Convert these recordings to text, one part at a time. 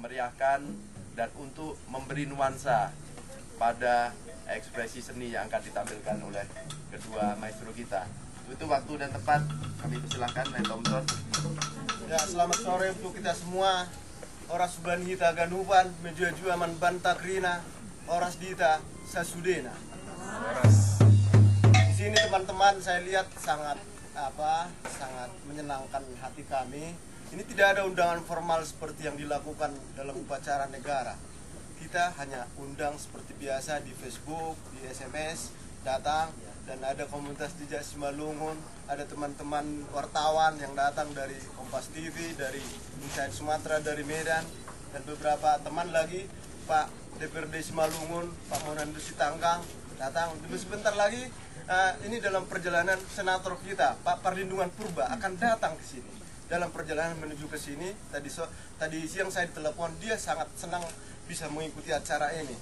memeriahkan dan untuk memberi nuansa pada ekspresi seni yang akan ditampilkan oleh kedua maestro kita. Itu waktu dan tempat kami persilahkan, Mas Thompson. Ya, selamat sore untuk kita semua. Oras bulan kita ganupan, mejuju aman banta krina, oras dita sasudena. Di sini teman-teman saya lihat sangat menyenangkan hati kami. Ini tidak ada undangan formal seperti yang dilakukan dalam upacara negara. Kita hanya undang seperti biasa di Facebook, di SMS, datang, dan ada komunitas Jejak Simalungun, ada teman-teman wartawan yang datang dari Kompas TV, dari Inside Sumatera, dari Medan, dan beberapa teman lagi, Pak DPRD Simalungun, Pak Monandu Sitanggang, datang. Tunggu sebentar lagi, ini dalam perjalanan senator kita, Pak Perlindungan Purba, akan datang ke sini. Dalam perjalanan menuju ke sini, tadi siang saya ditelepon, dia sangat senang bisa mengikuti acara ini.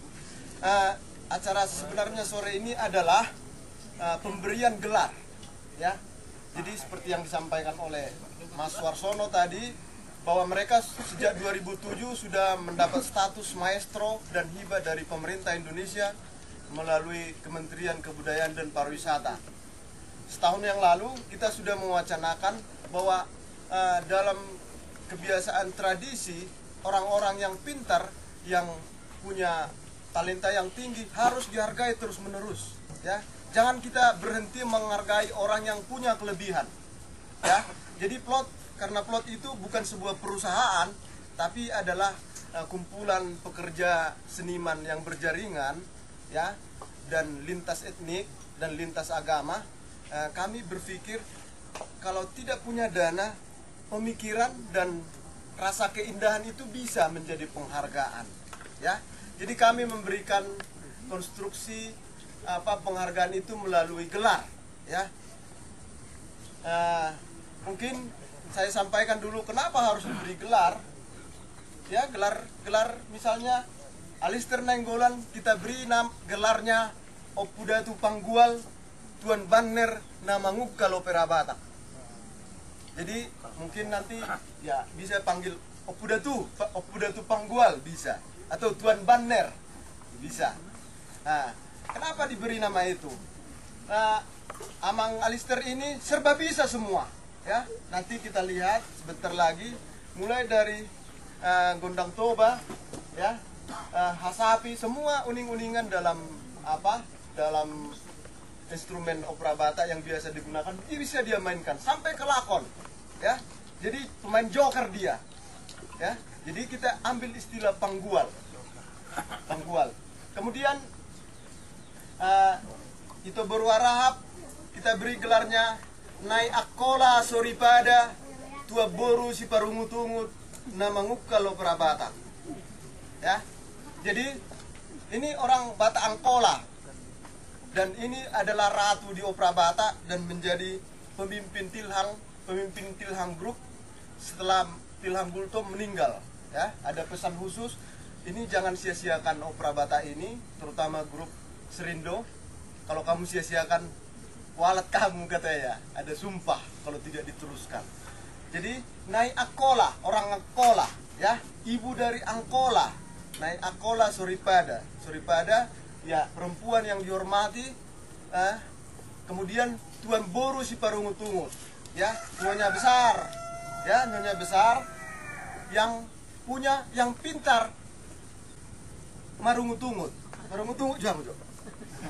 Acara sebenarnya sore ini adalah pemberian gelar, ya. Jadi seperti yang disampaikan oleh Mas Warsono tadi, bahwa mereka sejak 2007 sudah mendapat status maestro dan hibah dari pemerintah Indonesia melalui Kementerian Kebudayaan dan Pariwisata. Setahun yang lalu kita sudah mewacanakan bahwa dalam kebiasaan tradisi, orang-orang yang pintar, yang punya talenta yang tinggi harus dihargai terus-menerus, ya. Jangan kita berhenti menghargai orang yang punya kelebihan, ya. Jadi karena plot itu bukan sebuah perusahaan, tapi adalah kumpulan pekerja seniman yang berjaringan, ya, dan lintas etnik dan lintas agama. Kami berpikir kalau tidak punya dana, pemikiran dan rasa keindahan itu bisa menjadi penghargaan, ya. Jadi kami memberikan konstruksi penghargaan itu melalui gelar, ya. Mungkin saya sampaikan dulu kenapa harus diberi gelar, ya. Gelar misalnya Alister Nainggolan kita beri gelarnya Opudatu Panggual Tuan Banner Namanguk kalau Perabata. Jadi mungkin nanti ya bisa panggil Opudatu Panggual bisa, atau Tuan Banner bisa. Nah, kenapa diberi nama itu? Amang Alister ini serba bisa semua, ya. Nanti kita lihat sebentar lagi, mulai dari Gondang Toba, ya, Hasapi, semua uning-uningan dalam dalam instrumen opera Batak yang biasa digunakan, bisa dia mainkan sampai ke lakon, ya. Jadi pemain joker dia, ya. Jadi kita ambil istilah panggual. Kemudian itu berwarahap kita beri gelarnya Nai Akola Soripada Tua Boru Si Parungut-ungut Namanguk kalau Prabata, ya. Jadi ini orang Batak Angkola, dan ini adalah ratu di opera Batak dan menjadi pemimpin Tilhang Group setelah Tilhang Gultom meninggal, ya. Ada pesan khusus, ini jangan sia-siakan opera Batak ini, terutama grup Serindo. Kalau kamu sia-siakan, walat kamu, katanya. Ada sumpah kalau tidak diteruskan. Jadi Nai Akola, orang Angkola, ya, ibu dari Angkola, Nai Akola Soripada. Soripada, ya, perempuan yang dihormati. Kemudian Tuan Boru Si Parungut-ungut, ya, nyonya besar, ya, nyonya besar yang punya, yang pintar marungut-ungut. Marungut-ungut jangan, Jo.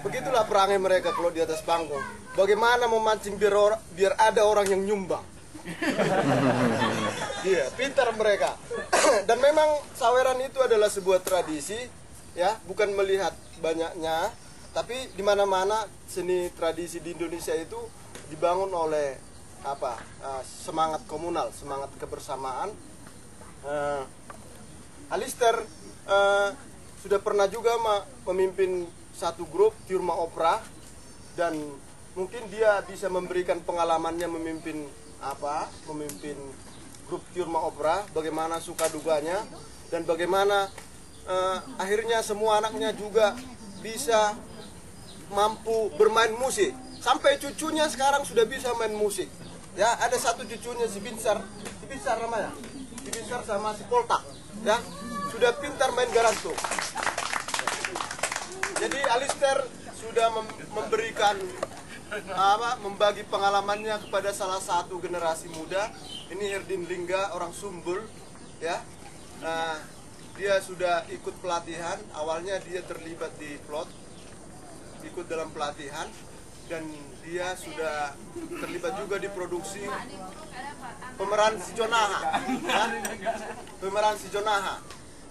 Begitulah perangai mereka kalau di atas panggung. Bagaimana memancing biar ada orang yang nyumbang. Iya, pintar mereka. Dan memang saweran itu adalah sebuah tradisi, ya, bukan melihat banyaknya, tapi di mana-mana seni tradisi di Indonesia itu dibangun oleh semangat komunal, semangat kebersamaan. Alister sudah pernah juga memimpin satu grup Tiurma Opera, dan mungkin dia bisa memberikan pengalamannya memimpin grup Tiurma Opera, bagaimana suka duganya, dan bagaimana akhirnya semua anaknya juga bisa mampu bermain musik. Sampai cucunya sekarang sudah bisa main musik, ya. Ada satu cucunya si Binsar namanya, si Binsar sama si Poltak, ya. sudah pintar main garanto. Jadi Alistair sudah memberikan membagi pengalamannya kepada salah satu generasi muda. Ini Herdin Lingga, orang Sumbul, ya. Dia sudah ikut pelatihan. Awalnya dia terlibat di plot, ikut dalam pelatihan, dan dia sudah terlibat juga di produksi pemeran si Jonaha, ya? Pemeran si Jonaha.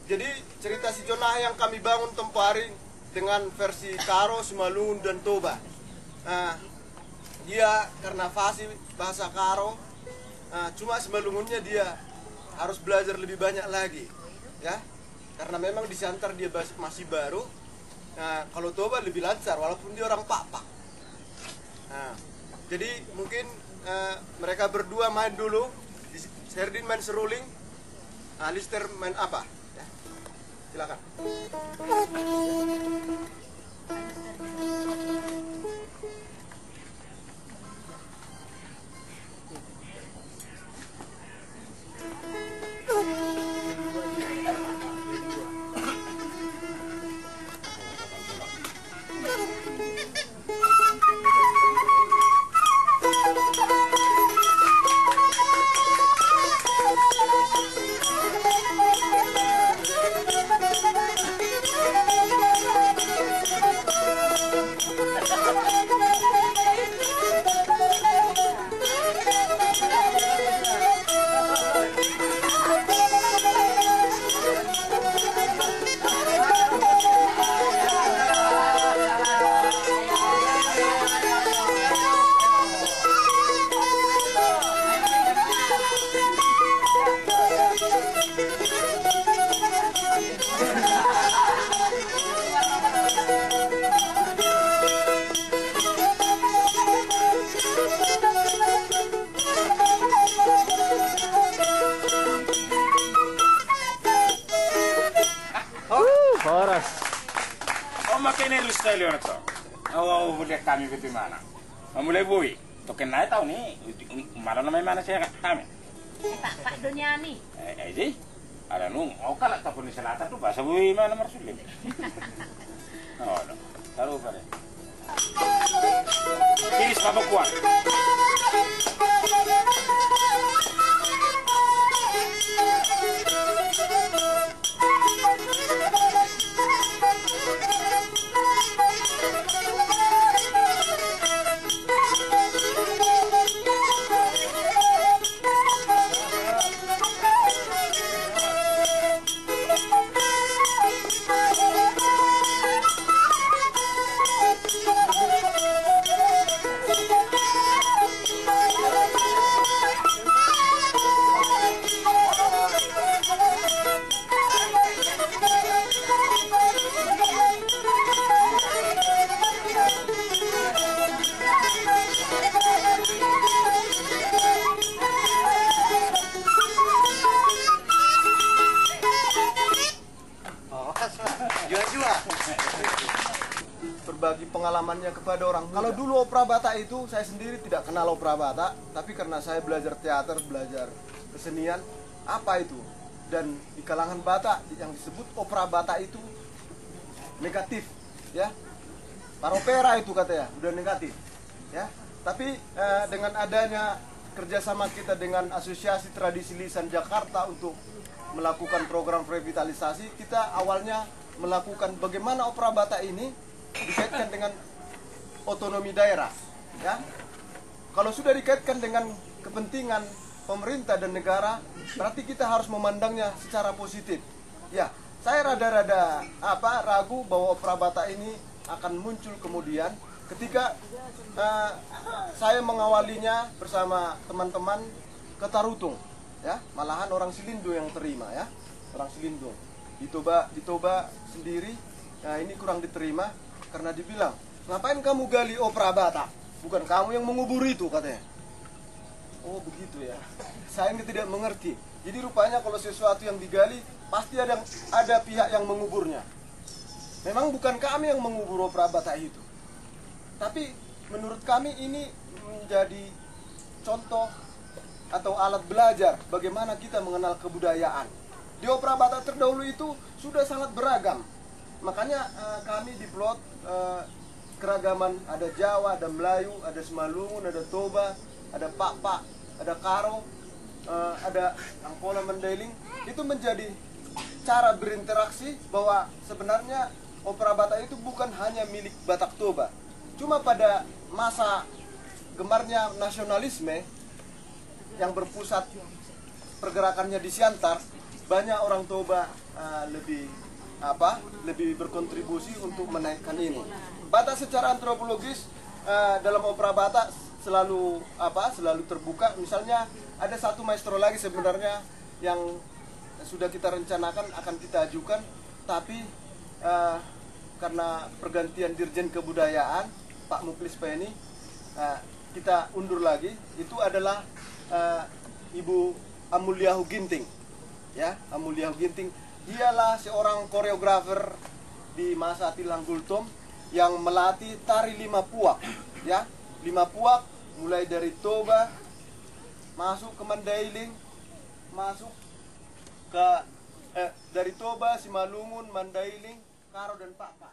Jadi cerita si Jonaha yang kami bangun tempo hari dengan versi Karo, Simalungun, dan Toba. Dia karena fasih bahasa Karo, cuma Simalungunnya dia harus belajar lebih banyak lagi, ya, karena memang di Siantar dia masih baru. Kalau Toba lebih lancar walaupun dia orang Papak. Jadi mungkin mereka berdua main dulu. Herdin main seruling, Alistair main apa? Ya, silakan. Horas. Makin ini style orang tu. Oh, boleh kami betul mana? Mulai bui. Token naik tahu ni. Malam nama mana saya kami? Pak Doniani. Jadi, ada nung. Oh kalau tak pun di selatan tu bahasa bui mana marsulim. Oh, taruh pada. Ini sebab kuat. Berbagi pengalamannya kepada orang. Kalau dulu opera Batak itu saya sendiri tidak kenal opera Batak, tapi karena saya belajar teater, belajar kesenian, apa itu? Dan di kalangan Batak yang disebut opera Batak itu negatif, ya. Paropera itu katanya udah negatif, ya. Tapi dengan adanya kerjasama kita dengan Asosiasi Tradisi Lisan Jakarta untuk melakukan program revitalisasi, kita awalnya melakukan bagaimana opera Batak ini dikaitkan dengan otonomi daerah, ya. Kalau sudah dikaitkan dengan kepentingan pemerintah dan negara, berarti kita harus memandangnya secara positif. Ya, saya rada-rada ragu bahwa opera Batak ini akan muncul kemudian ketika saya mengawalinya bersama teman-teman ke Tarutung, ya. Malahan orang Silindo yang terima, ya. Orang Silindo. Di Toba sendiri, nah ini kurang diterima karena dibilang, ngapain kamu gali opera Batak? Bukan kamu yang mengubur itu, katanya. Oh begitu ya. Saya tidak mengerti. Jadi rupanya kalau sesuatu yang digali pasti ada pihak yang menguburnya. Memang bukan kami yang mengubur opera Batak itu. Tapi menurut kami ini menjadi contoh atau alat belajar bagaimana kita mengenal kebudayaan. Di opera Batak terdahulu itu sudah sangat beragam. Makanya kami di plot keragaman, ada Jawa, ada Melayu, ada Simalungun, ada Toba, ada Pak-Pak, ada Karo, ada Angkola Mandailing. Itu menjadi cara berinteraksi bahwa sebenarnya opera Batak itu bukan hanya milik Batak Toba. Cuma pada masa gemarnya nasionalisme yang berpusat pergerakannya di Siantar, banyak orang Toba lebih berkontribusi untuk menaikkan ini. Batak secara antropologis dalam opera Batak selalu terbuka. Misalnya ada satu maestro lagi sebenarnya yang sudah kita rencanakan akan kita ajukan, tapi karena pergantian Dirjen Kebudayaan Pak Muklis Peni, kita undur lagi. Itu adalah Ibu Amuliahu Ginting, ya, Amuliahu Ginting. Dialah seorang koreografer di masa Tilang Gultom yang melatih tari 5 puak, ya, 5 puak mulai dari Toba masuk ke Mandailing, masuk ke dari Toba, Simalungun, Mandailing, Karo dan Pak-Pak.